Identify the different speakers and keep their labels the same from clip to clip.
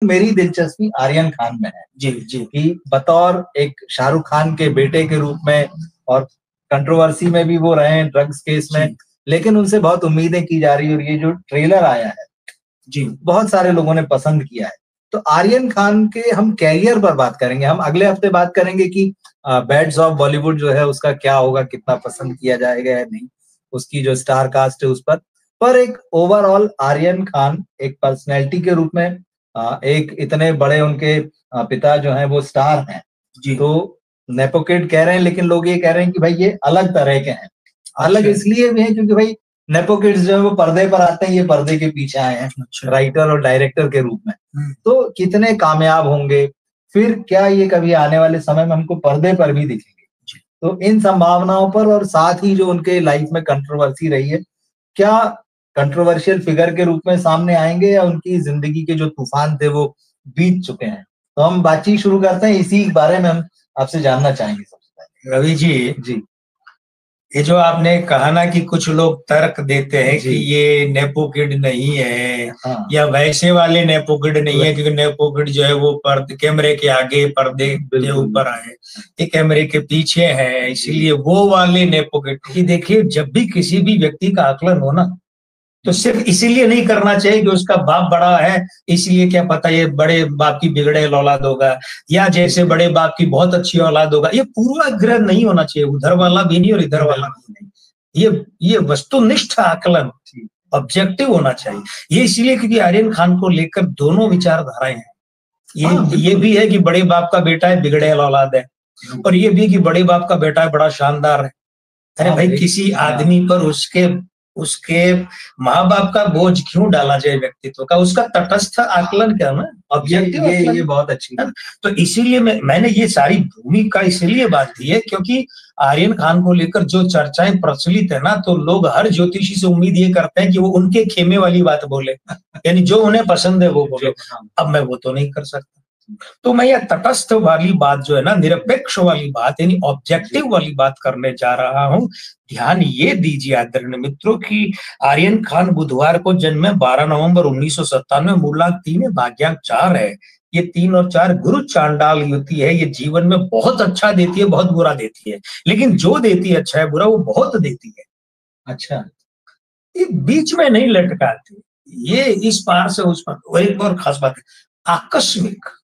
Speaker 1: मेरी दिलचस्पी आर्यन खान में है
Speaker 2: जी जी
Speaker 1: कि बतौर एक शाहरुख खान के बेटे के रूप में, और कंट्रोवर्सी में भी वो रहे हैं ड्रग्स केस में, लेकिन उनसे बहुत उम्मीदें की जा रही है, और ये जो ट्रेलर आया है
Speaker 2: जी
Speaker 1: बहुत सारे लोगों ने पसंद किया है। तो आर्यन खान के हम कैरियर पर बात करेंगे, हम अगले हफ्ते बात करेंगे कि बैड्स ऑफ बॉलीवुड जो है उसका क्या होगा, कितना पसंद किया जाएगा या नहीं, उसकी जो स्टार कास्ट है उस पर एक ओवरऑल आर्यन खान एक पर्सनैलिटी के रूप में, एक इतने बड़े उनके पिता जो हैं वो स्टार हैं,
Speaker 2: जी
Speaker 1: तो नेपो किड कह रहे हैं, लेकिन लोग ये कह रहे हैं कि भाई ये अलग तरह के हैं। अलग इसलिए भी है क्योंकि भाई नेपो किड्स जो है वो पर्दे पर आते हैं, ये पर्दे के पीछे आए हैं राइटर और डायरेक्टर के रूप में। तो कितने कामयाब होंगे, फिर क्या ये कभी आने वाले समय में हमको पर्दे पर भी दिखेंगे? तो इन संभावनाओं पर, और साथ ही जो उनके लाइफ में कंट्रोवर्सी रही है, क्या कंट्रोवर्शियल फिगर के रूप में सामने आएंगे, या उनकी जिंदगी के जो तूफान थे वो बीत चुके हैं? तो हम बातचीत शुरू करते हैं, इसी बारे में हम आपसे जानना चाहेंगे सबसे पहले।
Speaker 2: रवि जी
Speaker 1: जी
Speaker 2: ये जो आपने कहा ना कि कुछ लोग तर्क देते हैं
Speaker 1: जी।
Speaker 2: कि ये नेपो किड नहीं है,
Speaker 1: हाँ।
Speaker 2: या वैसे वाले नेपो किड नहीं है, क्योंकि नेपो किड जो है वो कैमरे के आगे पर्दे के ऊपर आए, ये कैमरे के पीछे है, इसीलिए वो वाले नेपो किड। कि देखिए जब भी किसी भी व्यक्ति का आकलन हो ना, तो सिर्फ इसीलिए नहीं करना चाहिए कि उसका बाप बड़ा है इसलिए क्या पता ये बड़े बाप की बिगड़े औलाद होगा, या जैसे बड़े बाप की बहुत अच्छी औलाद होगा। ये पूर्वाग्रह नहीं होना चाहिए, उधर वाला भी नहीं और इधर वाला भी नहीं। ये वस्तुनिष्ठ आकलन ऑब्जेक्टिव होना चाहिए। ये इसलिए क्योंकि आर्यन खान को लेकर दोनों विचारधाराएं हैं। ये भी है कि बड़े बाप का बेटा है, बिगड़े औलाद है, और ये भी कि बड़े बाप का बेटा है, बड़ा शानदार है। अरे भाई किसी आदमी पर उसके माँ बाप का बोझ क्यों डाला जाए व्यक्तित्व का? उसका तटस्थ आकलन क्या ना, ऑब्जेक्टिव
Speaker 1: ये बहुत अच्छी है।
Speaker 2: तो इसीलिए मैंने ये सारी भूमिका इसलिए बात दी है क्योंकि आर्यन खान को लेकर जो चर्चाएं प्रचलित है ना, तो लोग हर ज्योतिषी से उम्मीद ये करते हैं कि वो उनके खेमे वाली बात बोले, यानी जो उन्हें पसंद है वो बोले। अब मैं वो तो नहीं कर सकता, तो मैं यह तटस्थ वाली बात जो है ना, निरपेक्ष वाली बात यानी ऑब्जेक्टिव वाली बात करने जा रहा हूं। ध्यान ये दीजिए आदरणीय मित्रों की आर्यन खान बुधवार को जन्म है, 12 नवंबर 1997, मूलांक 3 है, भाग्यांक 4 है। ये 3 और 4 गुरु चांडाल युति है। ये जीवन में बहुत अच्छा देती है, बहुत बुरा देती है, लेकिन जो देती है अच्छा है बुरा वो बहुत देती है।
Speaker 1: अच्छा,
Speaker 2: ये बीच में नहीं लटकाती, ये इस पार से उस पार। और एक और खास बात है, आकस्मिक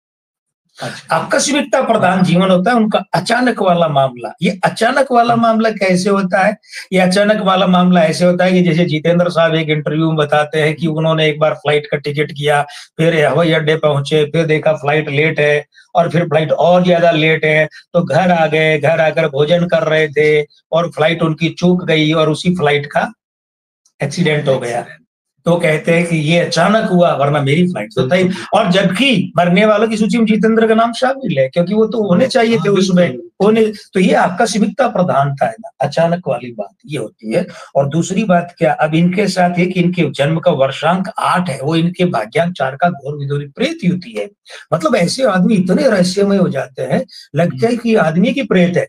Speaker 2: आकस्मिकता प्रधान जीवन होता है उनका। अचानक वाला मामला, ये अचानक वाला मामला कैसे होता है? ये अचानक वाला मामला ऐसे होता है कि जैसे जितेंद्र साहब एक इंटरव्यू में बताते हैं कि उन्होंने एक बार फ्लाइट का टिकट किया, फिर हवाई अड्डे पहुंचे, फिर देखा फ्लाइट लेट है, और फिर फ्लाइट और ज्यादा लेट है, तो घर आ गए, घर आकर भोजन कर रहे थे और फ्लाइट उनकी चूक गई और उसी फ्लाइट का एक्सीडेंट हो गया। तो कहते हैं कि ये अचानक हुआ, वरना मेरी फ्लाइट तो थी। और जबकि मरने वालों की सूची में जितेंद्र का नाम शामिल है, क्योंकि वो तो होने चाहिए थे उसमें, होने। तो ये आकस्मिकता प्रधानता है ना, अचानक वाली बात ये होती है। और दूसरी बात क्या, अब इनके साथ है कि इनके जन्म का वर्षांक 8 है, वो इनके भाग्यांक 4 का घोर विपरीत युति है। मतलब ऐसे आदमी इतने रहस्यमय हो जाते हैं, लगता है कि आदमी की प्रेत है।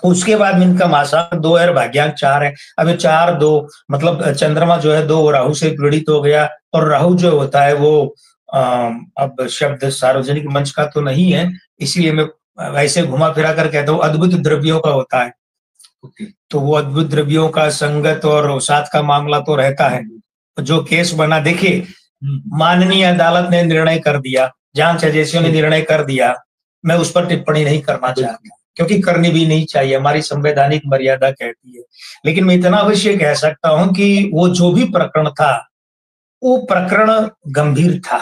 Speaker 2: उसके बाद में इनका मासांक 2 है, भाग्यांक 4 है। अब 4-2 मतलब चंद्रमा जो है 2 राहु से पीड़ित हो गया, और राहु जो होता है वो अब शब्द सार्वजनिक मंच का तो नहीं है, इसलिए मैं वैसे घुमा फिरा कर कहता हूँ, अद्भुत द्रव्यों का होता है। तो वो अद्भुत द्रव्यों का संगत और साथ का मामला तो रहता है। जो केस बना, देखिए माननीय अदालत ने निर्णय कर दिया, जांच एजेंसियों ने निर्णय कर दिया, मैं उस पर टिप्पणी नहीं करना चाहता, क्योंकि करनी भी नहीं चाहिए, हमारी संवैधानिक मर्यादा कहती है। लेकिन मैं इतना अवश्य कह सकता हूं कि वो जो भी प्रकरण था, वो प्रकरण गंभीर था।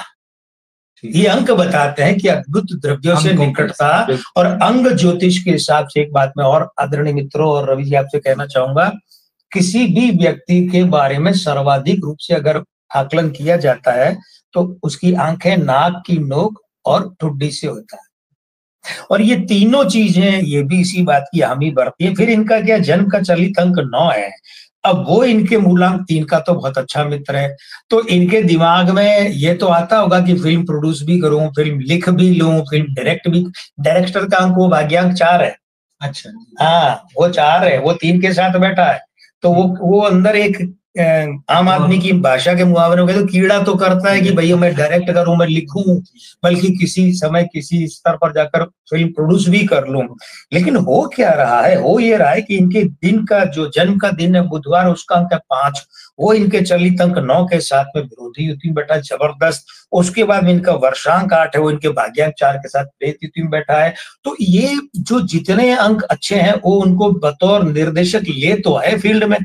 Speaker 2: ये अंक बताते हैं कि अद्भुत द्रव्यों से निकटता, और अंग ज्योतिष के हिसाब से एक बात मैं और आदरणीय मित्रों और रवि जी आपसे कहना चाहूंगा, किसी भी व्यक्ति के बारे में सर्वाधिक रूप से अगर आकलन किया जाता है तो उसकी आंखें नाक की नोक और ठुड्डी से होता है। और ये तीनों चीजें ये भी इसी बात की हामी भरती है। फिर इनका क्या, जन्म का चलित अंक 9 है। अब वो इनके मूलांक 3 का तो बहुत अच्छा मित्र है, तो इनके दिमाग में ये तो आता होगा कि फिल्म प्रोड्यूस भी करूं, फिल्म लिख भी लूं, फिल्म डायरेक्ट भी। डायरेक्टर का अंक वो भाग्यांक 4 है। अच्छा, हाँ वो 4 है, वो 3 के साथ बैठा है, तो वो अंदर एक आम आदमी की भाषा के मुहावरे में तो कीड़ा तो करता है कि भैया मैं डायरेक्ट करूं, मैं लिखूं, बल्कि किसी समय किसी स्तर पर जाकर फिल्म प्रोड्यूस भी कर लूं। लेकिन हो क्या रहा है, हो ये रहा है कि इनके दिन का जो जन्म का दिन है बुधवार, उसका अंक 5, वो इनके चलित अंक 9 के साथ में विरोधी युति में बैठा है, जबरदस्त। उसके बाद में इनका वर्षांक 8 है, वो इनके भाग्यांक 4 के साथ प्रेत युति में बैठा है। तो ये जो जितने अंक अच्छे हैं वो उनको बतौर निर्देशक ले तो है फील्ड में,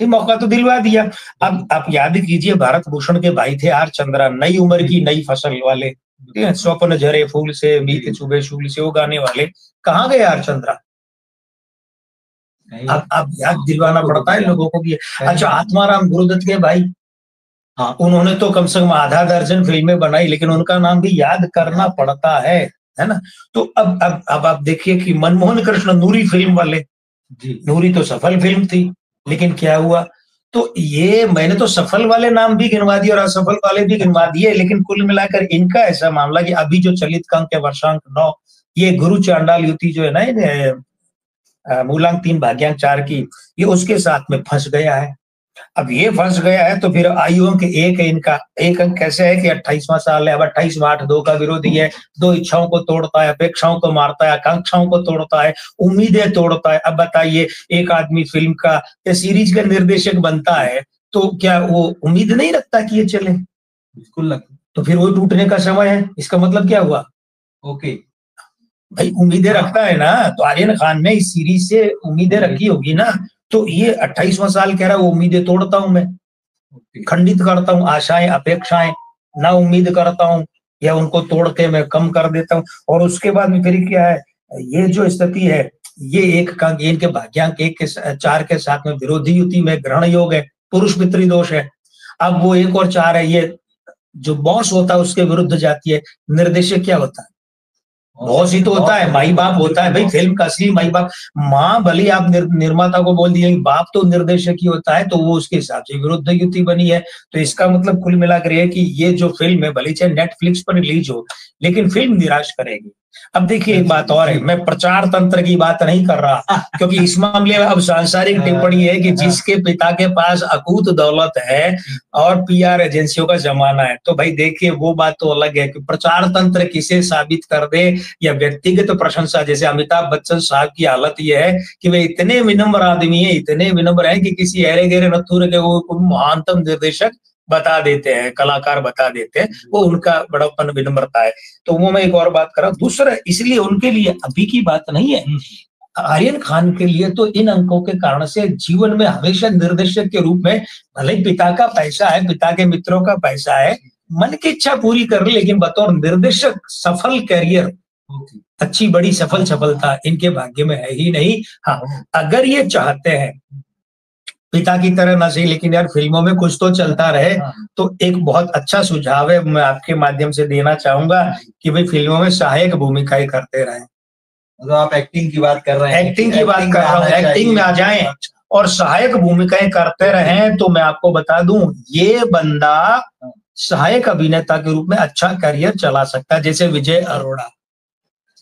Speaker 2: मौका तो दिलवा दिया। अब आप याद कीजिए, भारत भूषण के भाई थे आर चंद्रा, नई उम्र की नई फसल वाले, ठीक है, स्वप्न झरे फूल से, बीत चुभे शूल से, वो गाने वाले, कहाँ गए आर चंद्रा? अब याद दिलवाना पड़ता है लोगों को भी। अच्छा, आत्माराम गुरुदत्त के भाई, हाँ, उन्होंने तो कम से कम आधा दर्जन फिल्में बनाई, लेकिन उनका नाम भी याद करना पड़ता है ना। तो अब आप देखिए कि मनमोहन कृष्ण, नूरी फिल्म वाले, नूरी तो सफल फिल्म थी, लेकिन क्या हुआ? तो ये मैंने तो सफल वाले नाम भी गिनवा दिए और असफल वाले भी गिनवा दिए, लेकिन कुल मिलाकर इनका ऐसा मामला कि अभी जो चलित का अंक है वर्षांक 9, ये गुरु चांडाल युति जो है ना, मूलांक 3 भाग्यांक 4 की, ये उसके साथ में फंस गया है। अब ये फंस गया है तो फिर आयु अंक 1 है इनका। एक अंक कैसे है कि 28वां साल है, अब 28वां 8 2 का विरोधी है, 2 इच्छाओं को तोड़ता है, अपेक्षाओं को मारता है, आकांक्षाओं को तोड़ता है, उम्मीदें तोड़ता है। अब बताइए, एक आदमी फिल्म का या सीरीज का निर्देशक बनता है तो क्या वो उम्मीद नहीं रखता कि ये चले? बिल्कुल लगता। तो फिर वो टूटने का समय है, इसका मतलब क्या हुआ? ओके भाई, उम्मीदें रखता है ना, तो आर्यन खान ने इस सीरीज से उम्मीदें रखी होगी ना। तो ये 28वां साल कह रहा है वो उम्मीदें तोड़ता हूं मैं, खंडित करता हूं, आशाएं अपेक्षाएं ना उम्मीद करता हूं, या उनको तोड़ के मैं कम कर देता हूं। और उसके बाद में फिर क्या है, ये जो स्थिति है, ये इनके भाग्यांक 1 के 4 के साथ में विरोधी युति में ग्रहण योग है, पुरुष पितृदोष है। अब वो 1 और 4 है, ये जो बॉस होता है उसके विरुद्ध जाती है। निर्देशक क्या होता है? बॉस ही तो होता है, माई बाप होता है भाई, फिल्म का असली माई बाप। माँ भले आप निर्माता को बोल दिए, बाप तो निर्देशक ही होता है, तो वो उसके हिसाब से विरुद्ध युति बनी है। तो इसका मतलब कुल मिलाकर है कि ये जो फिल्म है भले चाहे नेटफ्लिक्स पर रिलीज हो, लेकिन फिल्म निराश करेगी। अब देखिए एक बात और है, मैं प्रचार तंत्र की बात नहीं कर रहा, क्योंकि इस मामले में अब सांसारिक टिप्पणी है कि जिसके पिता के पास अकूत दौलत है और पीआर एजेंसियों का जमाना है, तो भाई देखिए वो बात तो अलग है कि प्रचार तंत्र किसे साबित कर दे या व्यक्तिगत प्रशंसा। जैसे अमिताभ बच्चन साहब की हालत यह है कि वे इतने विनम्र आदमी है, इतने विनम्र है कि किसी अरे गहरे नथुर के वो महानतम निर्देशक बता देते हैं, कलाकार बता देते हैं, वो उनका बड़प्पन विनम्रता है। तो वो मैं एक और बात कर रहा हूं। दूसरा, इसलिए उनके लिए अभी की बात नहीं है, आर्यन खान के लिए तो इन अंकों के कारण से जीवन में हमेशा निर्देशक के रूप में, भले पिता का पैसा है, पिता के मित्रों का पैसा है, मन की इच्छा पूरी कर ली, लेकिन बतौर निर्देशक सफल कैरियर, अच्छी बड़ी सफलता इनके भाग्य में है ही नहीं। हाँ, अगर ये चाहते हैं पिता की तरह ना सही, लेकिन यार फिल्मों में कुछ तो चलता रहे, तो एक बहुत अच्छा सुझाव है मैं आपके माध्यम से देना चाहूंगा कि भाई फिल्मों में सहायक भूमिकाएं करते रहें।
Speaker 1: तो आप एक्टिंग की बात कर रहे हैं?
Speaker 2: एक्टिंग की बात कर रहा हूँ, एक्टिंग में आ जाएं और सहायक भूमिकाएं करते रहें। तो मैं आपको बता दूं, ये बंदा सहायक अभिनेता के रूप में अच्छा करियर चला सकता है। जैसे विजय अरोड़ा,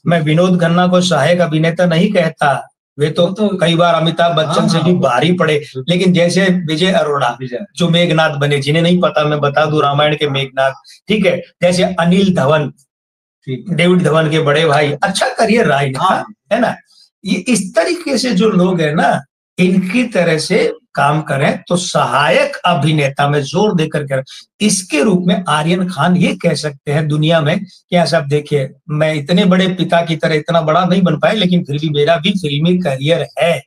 Speaker 2: मैं विनोद खन्ना को सहायक अभिनेता नहीं कहता, वे तो कई बार अमिताभ बच्चन से भी भारी पड़े, लेकिन जैसे विजय अरोड़ा जो मेघनाथ बने, जिन्हें नहीं पता मैं बता दूं, रामायण के मेघनाथ, ठीक है। जैसे अनिल धवन, डेविड धवन के बड़े भाई, अच्छा करियर रहा इनका, है ना। ये इस तरीके से जो लोग है ना, इनकी तरह से काम करें तो सहायक अभिनेता में जोर देकर कर, इसके रूप में आर्यन खान ये कह सकते हैं दुनिया में कि ऐसा आप देखिए, मैं इतने बड़े पिता की तरह इतना बड़ा नहीं बन पाए, लेकिन फिर भी मेरा भी फिल्मी करियर है।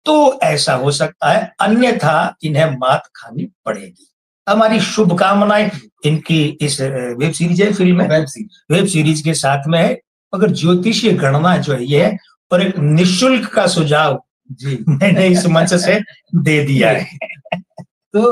Speaker 2: तो ऐसा हो सकता है, अन्यथा इन्हें मात खानी पड़ेगी। हमारी शुभकामनाएं इनकी इस वेब सीरीज है, फिल्म है, वेब सीरीज के साथ में है। अगर ज्योतिषीय गणना जो है ये है, और एक निःशुल्क का सुझाव जी मैंने इस मंच से दे दिया है।
Speaker 1: तो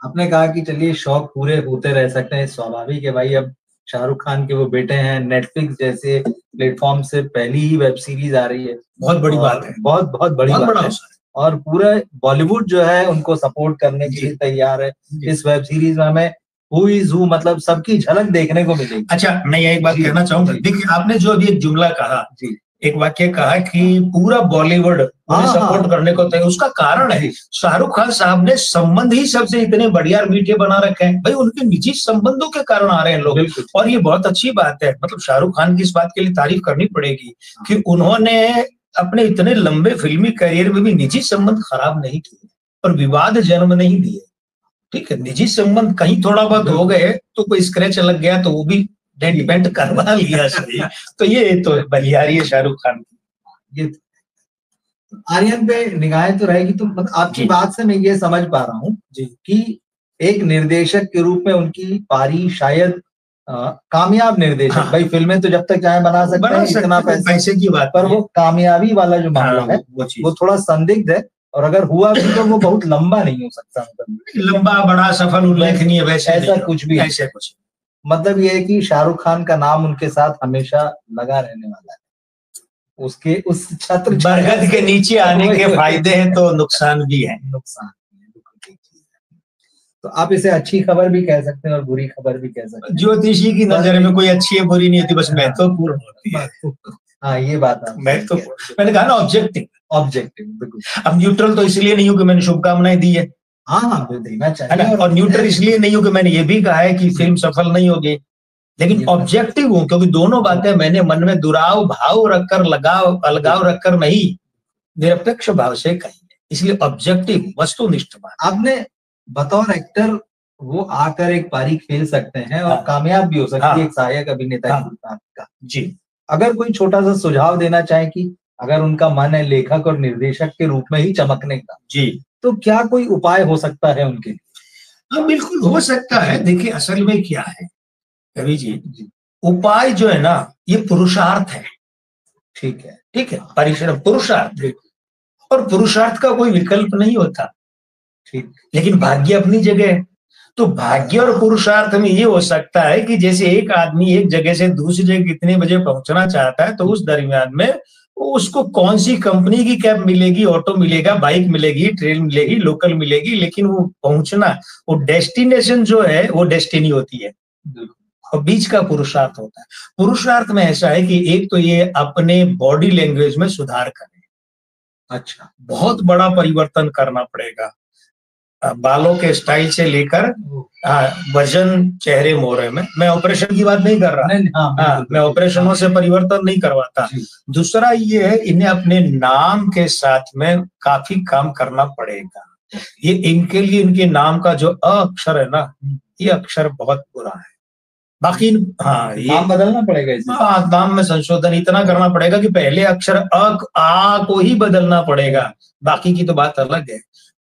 Speaker 1: आपने कहा कि चलिए शौक पूरे होते रह सकते हैं, स्वाभाविक है भाई। अब शाहरुख खान के वो बेटे हैं, नेटफ्लिक्स जैसे प्लेटफॉर्म से पहली ही वेब सीरीज आ रही है,
Speaker 2: बहुत बड़ी बात है,
Speaker 1: बहुत बड़ी बात है। और पूरा बॉलीवुड जो है उनको सपोर्ट करने के लिए तैयार है। इस वेब सीरीज में हमें हु इज हु, मतलब सबकी झलक देखने को मिलेगी।
Speaker 2: अच्छा, मैं एक बात कहना चाहूंगा, देखिए आपने जो अभी एक जुमला कहा एक वाक्य कहा कि पूरा बॉलीवुड उन्हें सपोर्ट करने को तैयार। उसका कारण है शाहरुख खान साहब ने संबंध ही सबसे इतने बढ़िया और मीठे बना रखे हैं भाई, उनके निजी संबंधों के कारण आ रहे हैं लोग। और ये बहुत अच्छी बात है, मतलब शाहरुख खान की इस बात के लिए तारीफ करनी पड़ेगी कि उन्होंने अपने इतने लंबे फिल्मी करियर में भी निजी संबंध खराब नहीं किए और विवाद जन्म नहीं दिए। ठीक है, निजी संबंध कहीं थोड़ा बहुत हो गए तो कोई स्क्रैच लग गया तो वो भी डेंट पेंट करवा लिया सही। तो ये तो बलिहारी है शाहरुख खान की।
Speaker 1: ये आर्यन पे निगाहें तो रहेगी। तो मतलब आपकी बात से मैं ये समझ पा रहा हूँ कि एक निर्देशक के रूप में उनकी पारी शायद कामयाब निर्देशक, भाई फिल्में तो जब तक चाहे बना सकते हैं, इतना
Speaker 2: पैसे की बात,
Speaker 1: पर वो कामयाबी वाला जो मामला है वो थोड़ा संदिग्ध है। और अगर हुआ भी तो वो बहुत लंबा नहीं हो सकता,
Speaker 2: लंबा बड़ा सफल उल्लेखनीय वैसे
Speaker 1: ऐसा कुछ भी,
Speaker 2: ऐसे कुछ
Speaker 1: मतलब ये है कि शाहरुख खान का नाम उनके साथ हमेशा लगा रहने वाला है। उसके उस छत्र
Speaker 2: बरगद के नीचे आने के फायदे हैं तो नुकसान भी है।
Speaker 1: तो आप इसे अच्छी खबर भी कह सकते हैं और बुरी खबर भी कह सकते हैं।
Speaker 2: ज्योतिषी की नजर में कोई अच्छी है बुरी नहीं होती, बस महत्वपूर्ण होती है।
Speaker 1: हाँ ये बात है,
Speaker 2: मैंने कहा ना ऑब्जेक्टिव।
Speaker 1: बिल्कुल।
Speaker 2: अब न्यूट्रल तो इसलिए नहीं हूँ कि मैंने शुभकामनाएं दी है,
Speaker 1: हाँ देना चाहिए,
Speaker 2: और न्यूट्रल इसलिए नहीं हूँ कि मैंने ये भी कहा है कि फिल्म सफल नहीं होगी, लेकिन ऑब्जेक्टिव हूँ क्योंकि दोनों बातें मैंने मन में दुराव भाव रखकर अलगाव रखकर नहीं, निरपेक्ष भाव से कही है, इसलिए ऑब्जेक्टिव वस्तुनिष्ठ बात।
Speaker 1: आपने बतौर एक्टर वो आकर एक पारी खेल सकते हैं और कामयाब भी हो सकती है एक सहायक अभिनेता का।
Speaker 2: जी,
Speaker 1: अगर कोई छोटा सा सुझाव देना चाहे कि अगर उनका मन है लेखक और निर्देशक के रूप में ही चमकने का,
Speaker 2: जी,
Speaker 1: तो क्या कोई उपाय हो सकता है उनके लिए?
Speaker 2: हाँ बिल्कुल हो सकता है। देखिए असल में क्या है कवि जी, उपाय जो है ना ये पुरुषार्थ है।
Speaker 1: ठीक है,
Speaker 2: परिश्रम पुरुषार्थ, और पुरुषार्थ का कोई विकल्प नहीं होता।
Speaker 1: ठीक,
Speaker 2: लेकिन भाग्य अपनी जगह है। तो भाग्य और पुरुषार्थ में ये हो सकता है कि जैसे एक आदमी एक जगह से दूसरी जगह कितने बजे पहुंचना चाहता है, तो उस दरमियान में उसको कौन सी कंपनी की कैब मिलेगी, ऑटो मिलेगा, बाइक मिलेगी, ट्रेन मिलेगी, लोकल मिलेगी, लेकिन वो पहुंचना, वो डेस्टिनेशन जो है वो डेस्टिनी होती है और बीच का पुरुषार्थ होता है। पुरुषार्थ में ऐसा है कि एक तो ये अपने बॉडी लैंग्वेज में सुधार करें।
Speaker 1: अच्छा,
Speaker 2: बहुत बड़ा परिवर्तन करना पड़ेगा, बालों के स्टाइल से लेकर वजन, चेहरे मोहरे में। मैं ऑपरेशन की बात नहीं कर रहा, मैं ऑपरेशनों से परिवर्तन नहीं करवाता। दूसरा ये है इन्हें अपने नाम के साथ में काफी काम करना पड़ेगा। ये इनके लिए इनके नाम का जो अ अक्षर है ना, ये अक्षर बहुत बुरा है। बाकी ये
Speaker 1: नाम बदलना पड़ेगा इसे।
Speaker 2: नाम में संशोधन इतना करना पड़ेगा कि पहले अक्षर आ को ही बदलना पड़ेगा, बाकी की तो बात अलग है।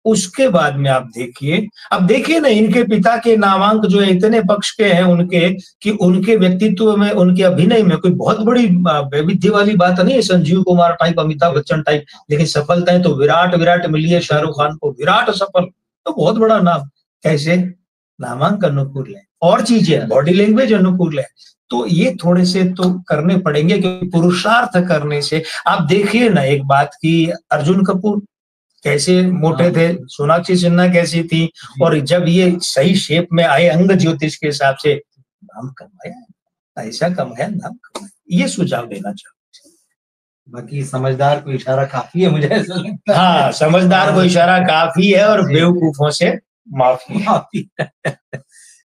Speaker 2: उसके बाद में आप देखिए ना, इनके पिता के नामांक जो है इतने पक्ष के हैं उनके, कि उनके व्यक्तित्व में, उनके अभिनय में कोई बहुत बड़ी वैविध्य वाली बात नहीं है, संजीव कुमार टाइप, अमिताभ बच्चन टाइप, लेकिन सफलताएं तो विराट मिली है शाहरुख खान को, विराट सफल, तो बहुत बड़ा नाम। कैसे? नामांक अनुकूल है और चीजें, बॉडी लैंग्वेज अनुकूल है। तो ये थोड़े से तो करने पड़ेंगे, क्योंकि पुरुषार्थ करने से आप देखिए ना एक बात की, अर्जुन कपूर कैसे मोटे थे, सोनाक्षी सिन्हा कैसी थी, और जब ये सही शेप में आए अंग ज्योतिष के हिसाब से, नाम कमाया, पैसा कमाया, नाम कमाया। ये सुझाव देना चाहूँ।
Speaker 1: बाकी समझदार को इशारा काफी है, मुझे ऐसा लगता है।
Speaker 2: हाँ, समझदार को इशारा काफी है और बेवकूफों से माफी।